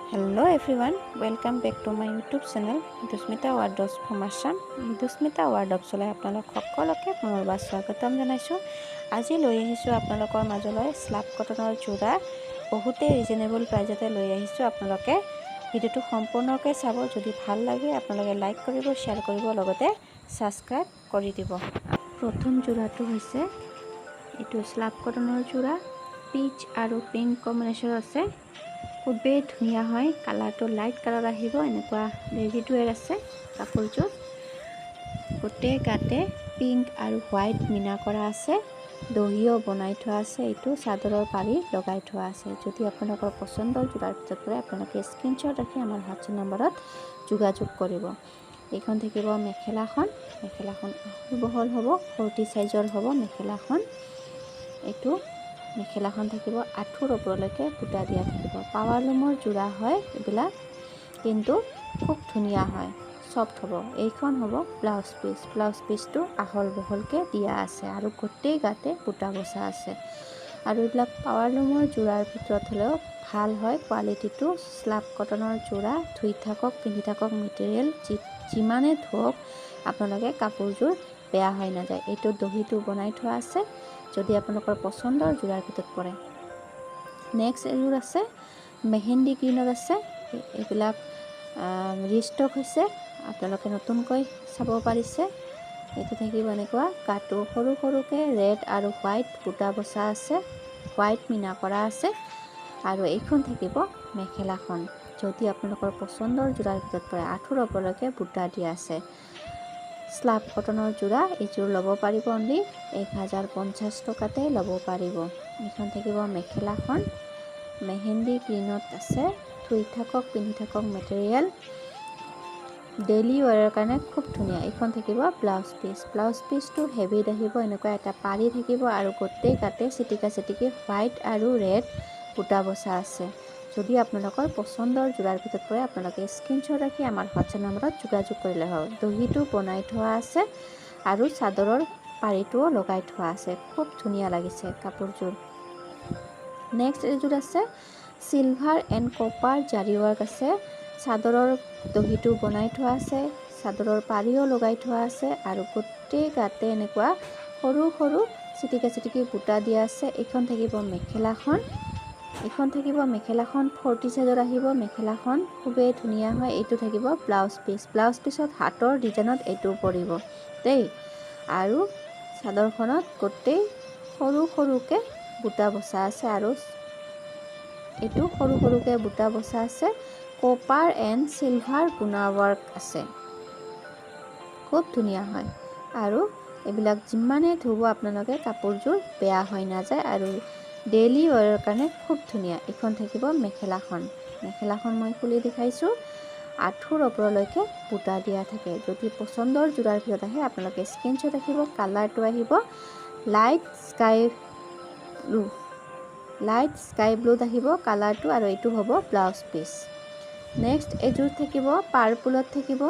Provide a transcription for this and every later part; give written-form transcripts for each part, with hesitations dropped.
Hello everyone, welcome back to my YouTube channel Midusmita Wardrobe from Assam. Midusmita Wardrobe চলাই আপোনালোক সকলোকে পুনৰবাৰ স্বাগতম জনাইছোঁ। আজি লৈ আহিছোঁ আপোনালোকৰ মাজলৈ স্লাব কটনৰ যোৰা বহুতে ৰিজনেবল প্ৰাইজতে লৈ আহিছোঁ। আপোনালোকে ভিডিঅ'টো সম্পূৰ্ণকৈ চাব। যদি ভাল লাগে আপোনালোকে লাইক কৰিব, শ্বেয়াৰ কৰিব, লগতে সাবস্ক্ৰাইব কৰি দিব। প্ৰথম যোৰাটো হৈছে এইটো স্লাব কটনৰ যোৰা, পিচ আৰু পিংক কম্বিনেশ্যন আছে। খুবেই ধুনীয়া হয়, কালাৰটো লাইট কালাৰ আহিব। এনেকুৱা ৰেডি টু ৱেৰ আছে কাপোৰযোৰ। গোটেই গাতে পিংক আৰু হোৱাইট মিনা কৰা আছে, দহিও বনাই থোৱা আছে। এইটো চাদৰৰ পাৰি লগাই থোৱা আছে। যদি আপোনালোকৰ পচন্দৰ যোৰাৰ ভিতৰত পৰে আপোনালোকে স্ক্ৰীনশ্বট ৰাখি আমাৰ হোৱাটছআপ নম্বৰত যোগাযোগ কৰিব। এইখন থাকিব মেখেলাখন। মেখেলাখন বহল হ'ব, 40 চাইজৰ হ'ব মেখেলাখন। এইটো মেখেলাখন থাকিব আঁঠুৰ ওপৰলৈকে বুটা দিয়া থাকিব। পাৱাৰ লুমৰ যোৰা হয় এইবিলাক, কিন্তু খুব ধুনীয়া হয়, সফ্ট হ'ব। এইখন হ'ব ব্লাউজ পিচ। ব্লাউজ পিচটো আহল বহলকৈ দিয়া আছে আৰু গোটেই গাতে বুটা বচা আছে। আৰু এইবিলাক পাৱাৰ লুমৰ যোৰাৰ ভিতৰত হ'লেও ভাল হয় কোৱালিটিটো। স্লাব কটনৰ যোৰা ধুই থাকক, পিন্ধি থাকক, মেটেৰিয়েল যিমানে ধুওক আপোনালোকে কাপোৰযোৰ বেয়া হৈ নাযায়। এইটো দহিটো বনাই থোৱা আছে, যদি আপোনালোকৰ পচন্দৰ যোৰাৰ ভিতৰত পৰে। নেক্সট এযোৰ আছে মেহেন্দি গ্ৰীণত আছে। এইবিলাক ৰিষ্টক হৈছে, আপোনালোকে নতুনকৈ চাব পাৰিছে। এইটো থাকিব এনেকুৱা গাটো সৰু সৰুকৈ ৰেড আৰু হোৱাইট বুটা বচা আছে, হোৱাইট মিনা কৰা আছে। আৰু এইখন থাকিব মেখেলাখন, যদি আপোনালোকৰ পচন্দৰ যোৰাৰ ভিতৰত পৰে। আঁঠুৰ ওপৰলৈকে বুটা দিয়া আছে। স্লাব কটনৰ যোৰা এইযোৰ ল'ব পাৰিব অনলি 1050 টকাতে ল'ব পাৰিব। এইখন থাকিব মেখেলাখন, মেহেন্দি গ্ৰীণত আছে। ধুই থাকক, পিন্ধি থাকক, মেটেৰিয়েল ডেইলি ৱেৰৰ কাৰণে খুব ধুনীয়া। এইখন থাকিব ব্লাউজ পিচ। ব্লাউজ পিচটো হেভিত আহিব, এনেকুৱা এটা পাৰি থাকিব আৰু গোটেই গাতে চিটিকা চিটিকি হোৱাইট আৰু ৰেড বুটা বচা আছে। যদি আপোনালোকৰ পচন্দৰ যোৰাৰ ভিতৰত পৰে আপোনালোকে স্ক্ৰীনশ্বট ৰাখি আমাৰ হোৱাটছআপ নম্বৰত যোগাযোগ কৰিলে হ'ল। দহিটো বনাই থোৱা আছে আৰু চাদৰৰ পাৰিটোও লগাই থোৱা আছে। খুব ধুনীয়া লাগিছে কাপোৰযোৰ। নেক্সট এযোৰ আছে চিলভাৰ এণ্ড কপাৰ জাৰি ৱৰ্ক আছে। চাদৰৰ দহিটো বনাই থোৱা আছে, চাদৰৰ পাৰিও লগাই থোৱা আছে আৰু গোটেই গাতে এনেকুৱা সৰু সৰু চিটিকা চিটিকি বুটা দিয়া আছে। এইখন থাকিব মেখেলাখন। এইখন থাকিব মেখেলাখন 40 চাইজৰ আহিব। মেখেলাখন খুবেই ধুনীয়া হয়। এইটো থাকিব ব্লাউজ পিচ। ব্লাউজ পিচত হাতৰ ডিজাইনত এইটো পৰিব দেই। আৰু চাদৰখনত গোটেই সৰু সৰুকৈ বুটা বচা আছে আৰু এইটো সৰু সৰুকৈ বুটা বচা আছে। কপাৰ এণ্ড চিলভাৰ গুণা ৱৰ্ক আছে, খুব ধুনীয়া হয়। আৰু এইবিলাক যিমানে ধুব আপোনালোকে কাপোৰযোৰ বেয়া হৈ নাযায় আৰু ডেইলি ৱেৰৰ কাৰণে খুব ধুনীয়া। এইখন থাকিব মেখেলাখন। মেখেলাখন মই খুলি দেখাইছোঁ। আঁঠুৰ ওপৰলৈকে বুটা দিয়া থাকে। যদি পচন্দৰ যোৰাৰ ভিতৰত আহে আপোনালোকে স্ক্ৰীনশ্বট ৰাখিব। কালাৰটো আহিব লাইট স্কাই ব্লুত আহিব কালাৰটো, আৰু এইটো হ'ব ব্লাউজ পিচ। নেক্সট এযোৰ থাকিব পাৰ্পুলত থাকিব,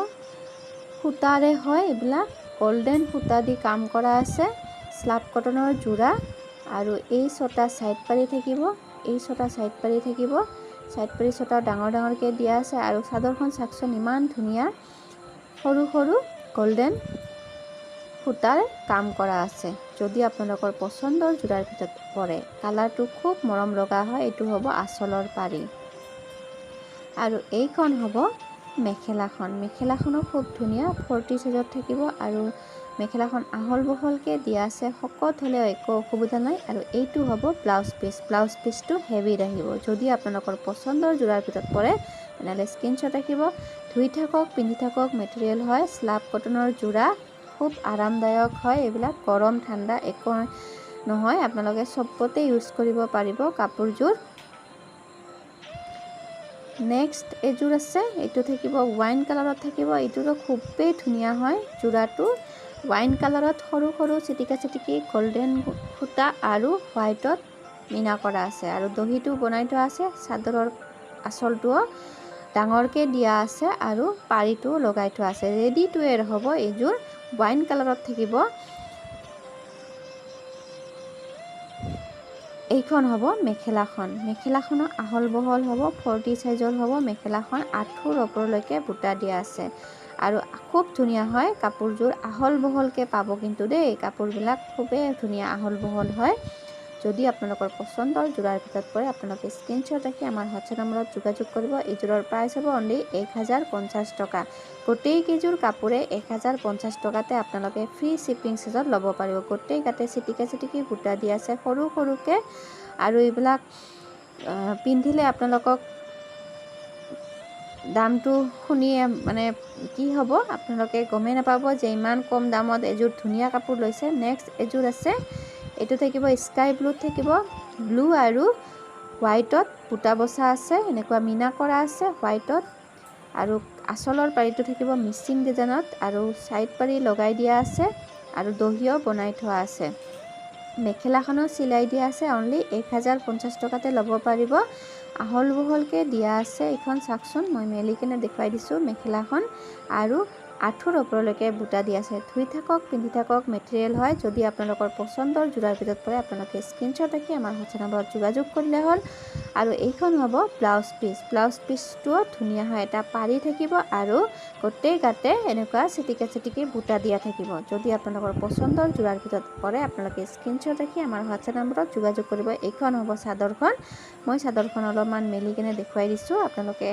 সূতাৰে হয় এইবিলাক, গল্ডেন সূতা দি কাম কৰা আছে। স্লাব কটনৰ যোৰা আৰু এই ছটা ছাইড পাৰি থাকিব, এই ছটা ছাইড পাৰি থাকিব। ছাইড পাৰি ছটা ডাঙৰ ডাঙৰকৈ দিয়া আছে আৰু চাদৰখন চাওকচোন ইমান ধুনীয়া, সৰু সৰু গল্ডেন সূতাৰ কাম কৰা আছে। যদি আপোনালোকৰ পচন্দৰ যোৰাৰ ভিতৰত পৰে, কালাৰটো খুব মৰম লগা হয়। এইটো হ'ব আঁচলৰ পাৰি আৰু এইখন হ'ব মেখেলাখন। মেখেলাখনো খুব ধুনীয়া, 40 চাইজত থাকিব আৰু মেখেলাখন আহল বহলকৈ দিয়া আছে। শকত হ'লেও একো অসুবিধা নাই। আৰু এইটো হ'ব ব্লাউজ পিচ। ব্লাউজ পিচটো হেভিত আহিব। যদি আপোনালোকৰ পচন্দৰ যোৰাৰ ভিতৰত পৰে তেনেহ'লে স্ক্ৰীনশ্বট ৰাখিব। ধুই থাকক, পিন্ধি থাকক, মেটেৰিয়েল হয় স্লাব কটনৰ যোৰা, খুব আৰামদায়ক হয়। এইবিলাক গৰম ঠাণ্ডা একো নহয়, আপোনালোকে চবতে ইউজ কৰিব পাৰিব কাপোৰযোৰ। নেক্সট এযোৰ আছে, এইটো থাকিব ৱাইন কালাৰত থাকিব। এইটোতো খুবেই ধুনীয়া হয়। যোৰাটো ৱাইন কালাৰত সৰু সৰু চিটিকা চিটিকি গল্ডেন সূতা আৰু হোৱাইটত মিনা কৰা আছে আৰু দহিটো বনাই থোৱা আছে। চাদৰৰ আঁচলটোও ডাঙৰকৈ দিয়া আছে আৰু পাৰিটোও লগাই থোৱা আছে। ৰেডি টু ৱেৰ হ'ব এইযোৰ। ৱাইন কালাৰত থাকিব। এইখন হ'ব মেখেলাখন। মেখেলাখনৰ আহল বহল হ'ব 40 সাইজৰ হ'ব মেখেলাখন। আঁঠুৰ ওপৰলৈকে বুটা দিয়া আছে আৰু খুব ধুনীয়া হয় কাপোৰযোৰ। আহল বহলকৈ পাব কিন্তু দেই, কাপোৰবিলাক খুবেই ধুনীয়া আহল বহল হয়। যদি আপোনালোকৰ পচন্দৰ যোৰাৰ ভিতৰত পৰে আপোনালোকে স্ক্ৰীনশ্বট ৰাখি আমাৰ হোৱাটছএপ নম্বৰত যোগাযোগ কৰিব। এইযোৰৰ প্ৰাইচ হ'ব অনলি 1050 টকা। গোটেইকেইযোৰ কাপোৰে 1050 টকাতে আপোনালোকে ফ্ৰী শ্বিপিং চাৰ্জত ল'ব পাৰিব। গোটেইকেইটাতে চিটিকি বুটা দিয়া আছে সৰু সৰুকৈ, আৰু এইবিলাক পিন্ধিলে আপোনালোকক দামটো শুনি মানে কি হ'ব আপোনালোকে গমেই নাপাব যে ইমান কম দামত এযোৰ ধুনীয়া কাপোৰ লৈছে। নেক্সট এযোৰ আছে, এইটো থাকিব স্কাই ব্লুত থাকিব, ব্লু আৰু হোৱাইটত বুটা বচা আছে, এনেকুৱা মিনা কৰা আছে হোৱাইটত, আৰু আঁচলৰ পাৰিটো থাকিব মিচিং ডিজাইনত আৰু ছাইড পাৰি লগাই দিয়া আছে আৰু দহিও বনাই থোৱা আছে। মেখেলাখনৰ চিলাই দিয়া আছে অনলি 1050 টকাতে ল'ব পাৰিব। আহল বহলকৈ দিয়া আছে। এইখন চাওকচোন, মই মেলি কিনে দেখুৱাই দিছোঁ মেখেলাখন, আৰু আঁঠুৰ ওপৰলৈকে বুটা দিয়া আছে। ধুই থাকক পিন্ধি থাকক মেটেৰিয়েল হয়। যদি আপোনালোকৰ পচন্দৰ যোৰাৰ ভিতৰত পৰে আপোনালোকে স্ক্ৰীনশ্বট ৰাখি আমাৰ হোৱাটছএপ নম্বৰত যোগাযোগ কৰিলে হ'ল। আৰু এইখন হ'ব ব্লাউজ পিচ। ব্লাউজ পিচটোও ধুনীয়া হয়, এটা পাৰি থাকিব আৰু গোটেই গাতে এনেকুৱা চিটিকি বুটা দিয়া থাকিব। যদি আপোনালোকৰ পচন্দৰ যোৰাৰ ভিতৰত পৰে আপোনালোকে স্ক্ৰীনশ্বট ৰাখি আমাৰ হোৱাটছএপ নম্বৰত যোগাযোগ কৰিব। এইখন হ'ব চাদৰখন। মই চাদৰখন অলপমান মেলি কিনে দেখুৱাই দিছোঁ, আপোনালোকে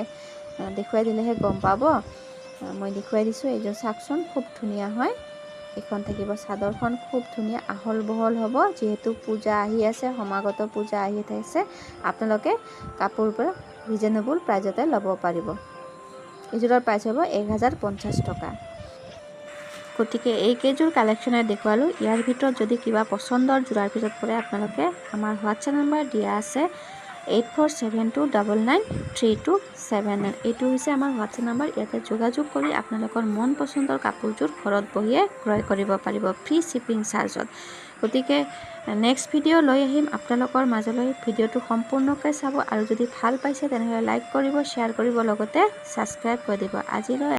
দেখুৱাই দিলেহে গম পাব। মই দেখুৱাই দিছোঁ, এইযোৰ চাওকচোন খুব ধুনীয়া হয়। এইখন থাকিব চাদৰখন, খুব ধুনীয়া আহল বহল হ'ব। যিহেতু পূজা আহি আছে, সমাগত পূজা আহি আছে, আপোনালোকে কাপোৰবোৰ ৰিজনেবল প্ৰাইজতে ল'ব পাৰিব। এইযোৰৰ প্ৰাইচ হ'ব 1050 টকা। গতিকে এইকেইযোৰ কালেকশ্যনে দেখুৱালোঁ। ইয়াৰ ভিতৰত যদি কিবা পচন্দৰ যোৰাৰ ভিতৰত পৰে আপোনালোকে আমাৰ হোৱাটছএপ নম্বৰ দিয়া আছে 8472993279। এইটো হৈছে আমাৰ হোৱাটছএপ নম্বৰ। ইয়াতে যোগাযোগ কৰি আপোনালোকৰ মন পচন্দৰ কাপোৰযোৰ ঘৰত বহিয়ে ক্ৰয় কৰিব পাৰিব ফ্ৰী শ্বিপিং চাৰ্জত। গতিকে নেক্সট ভিডিঅ' লৈ আহিম আপোনালোকৰ মাজলৈ। ভিডিঅ'টো সম্পূৰ্ণকৈ চাব আৰু যদি ভাল পাইছে তেনেহ'লে লাইক কৰিব, শ্বেয়াৰ কৰিব, লগতে ছাবস্ক্ৰাইব কৰি দিব। আজিলৈ